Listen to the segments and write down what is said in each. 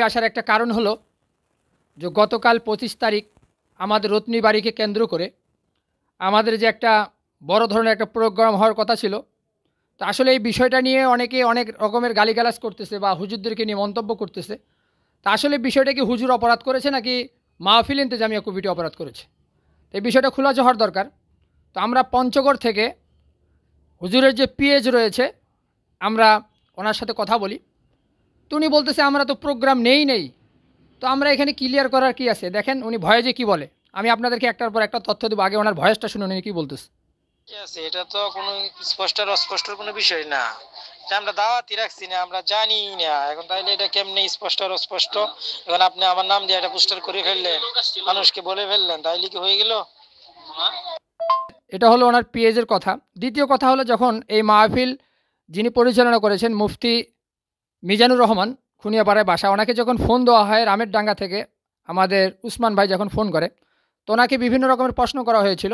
আসার একটা কারণ হলো যে গতকাল 25 তারিখ আমাদের রত্নী বাড়িকে কেন্দ্র করে আমাদের যে একটা বড় ধরনের একটা প্রোগ্রাম হওয়ার কথা ছিল। তো আসলে এই বিষয়টা নিয়ে অনেকে অনেক রকমের গালিগালাজ করতেছে বা হুজুরদেরকে নিয়ে মন্তব্য করতেছে। তা আসলে বিষয়টা কি হুজুর অপরাধ করেছে নাকি মাহফিল ইন্তেজামিয়া কমিটি অপরাধ করেছে? তো এই বিষয়টা খোলাসা হওয়ার দরকার। তো আমরা পঞ্চগড় থেকে হুজুরের যে পিএজ রয়েছে আমরা ওনার সাথে কথা বলি। তো উনি বলতেছে আমরা তো প্রোগ্রাম নেই। তো আমরা এখানে ক্লিয়ার করার কি আছে, দেখেন উনি ভয়ে যে কি বলে। আমি আপনাদেরকে একটার পর একটা তথ্য দেবো, আগে ওনার ভয়েসটা শুনুন উনি কি বলতেছে। ঠিক আছে, এটা তো কোনো স্পষ্ট আর অস্পষ্টর কোনো বিষয় না। এটা আমরা দাওয়াতই রাখছি না, আমরা জানি না। এখন তাইলে এটা কেমনে স্পষ্ট আর অস্পষ্ট? এখন আপনি আমার নাম দিয়ে একটা পোস্টার করে ফেললেন, মানুষকে বলে ফেললেন, তাইলে কি হয়ে গেল? এটা হলো ওনার পিএজের কথা। দ্বিতীয় কথা হলো, যখন এই মাহফিল যিনি পরিচালনা করেছেন মুফতি মিজানুর রহমান, খুনিয়াপাড়ায় বাসা, ওনাকে যখন ফোন দেওয়া হয় রামের ডাঙ্গা থেকে, আমাদের উসমান ভাই যখন ফোন করে, তো ওনাকে বিভিন্ন রকমের প্রশ্ন করা হয়েছিল।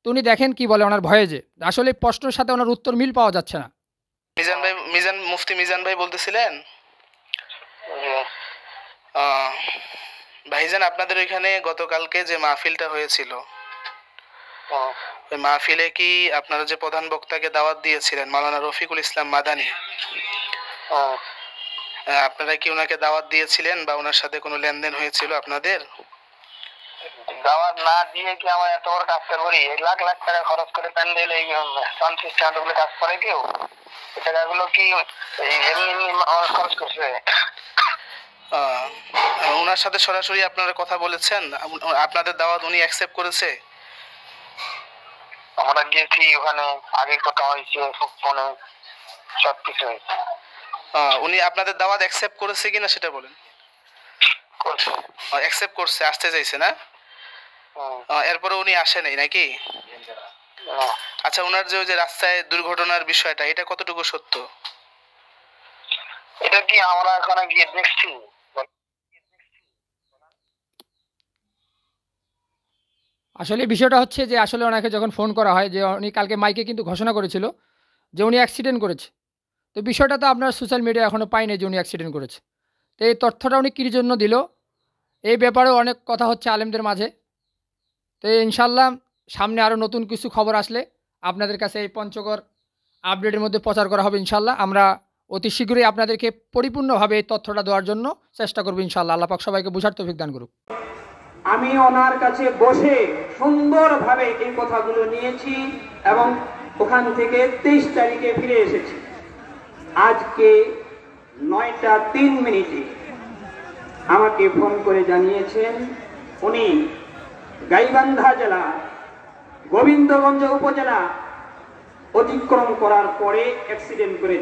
তো উনি দেখেন কি বলে ওনার ভয়ে, যে আসলে প্রশ্নের সাথে ওনার উত্তর মিল পাওয়া যাচ্ছে না। মুফতি মিজান ভাই বলতেছিলেন, ভাইজান আপনাদের ওইখানে গতকালকে যে মাহফিলটা হয়েছিল, ওই মাহফিলে কি আপনারা যে প্রধান বক্তাকে দাওয়াত দিয়েছিলেন মাওলানা রফিকুল ইসলাম মাদানী, আপনারা কি ওনাকে দাওয়াত দিয়েছিলেন বা ওনার সাথে কোনো লেনদেন হয়েছিল আপনাদের? দাওয়াত না দিয়ে কি আমার এত বড় কাজটা করি? লাখ লাখ টাকা খরচ করে প্যান্ডেল এই সন্ত্রিশ কাজ করে কেউ? এই টাকাগুলো কি এমনি আমার খরচ করছে? ওনার সাথে সরাসরি আপনারা কথা বলেছেন? আপনাদের দাওয়াত উনি অ্যাকসেপ্ট করেছে? আমরা গেছি ওখানে, আগে কথা হয়েছে ফোনে, সবকিছু হয়েছে। উনি আপনাদের দাওয়াত অ্যাকসেপ্ট করেছে কিনা সেটা বলেন। অ্যাকসেপ্ট করছে, আসতে চাইছে না? এরপরে উনি আসে নাই নাকি? আচ্ছা, ওনার যে ওই যে রাস্তায় দুর্ঘটনার বিষয়টা, এটা কতটুকু সত্য? এটা কি আমরা ওখানে গিয়ে দেখছি? আসলে বিষয়টা হচ্ছে যে আসলে ওনাকে যখন ফোন করা হয়, যে উনি কালকে মাইকে কিন্তু ঘোষণা করেছিল যে উনি অ্যাক্সিডেন্ট করেছে। তো বিষয়টা তো আপনার সোশ্যাল মিডিয়া এখনও পায়নি যে উনি অ্যাক্সিডেন্ট করেছে। তো এই তথ্যটা উনি কী জন্য দিল, এই ব্যাপারেও অনেক কথা হচ্ছে আলেমদের মাঝে। তো ইনশাল্লাহ সামনে আরও নতুন কিছু খবর আসলে আপনাদের কাছে এই পঞ্চগড় আপডেটের মধ্যে প্রচার করা হবে ইনশাল্লাহ। আমরা অতি শীঘ্রই আপনাদেরকে পরিপূর্ণভাবে এই তথ্যটা দেওয়ার জন্য চেষ্টা করব ইনশাল্লাহ। আল্লাহ পাক সবাইকে বুঝার তৌফিক দান করুক। আমি ওনার কাছে বসে সুন্দরভাবে এই কথাগুলো নিয়েছি এবং ওখান থেকে 23 তারিখে ফিরে এসেছি। আজকে 9টা 3 মিনিটে আমাকে ফোন করে জানিয়েছেন উনি গাইবান্ধা জেলা গোবিন্দগঞ্জ উপজেলা অতিক্রম করার পরে অ্যাক্সিডেন্ট করেছে।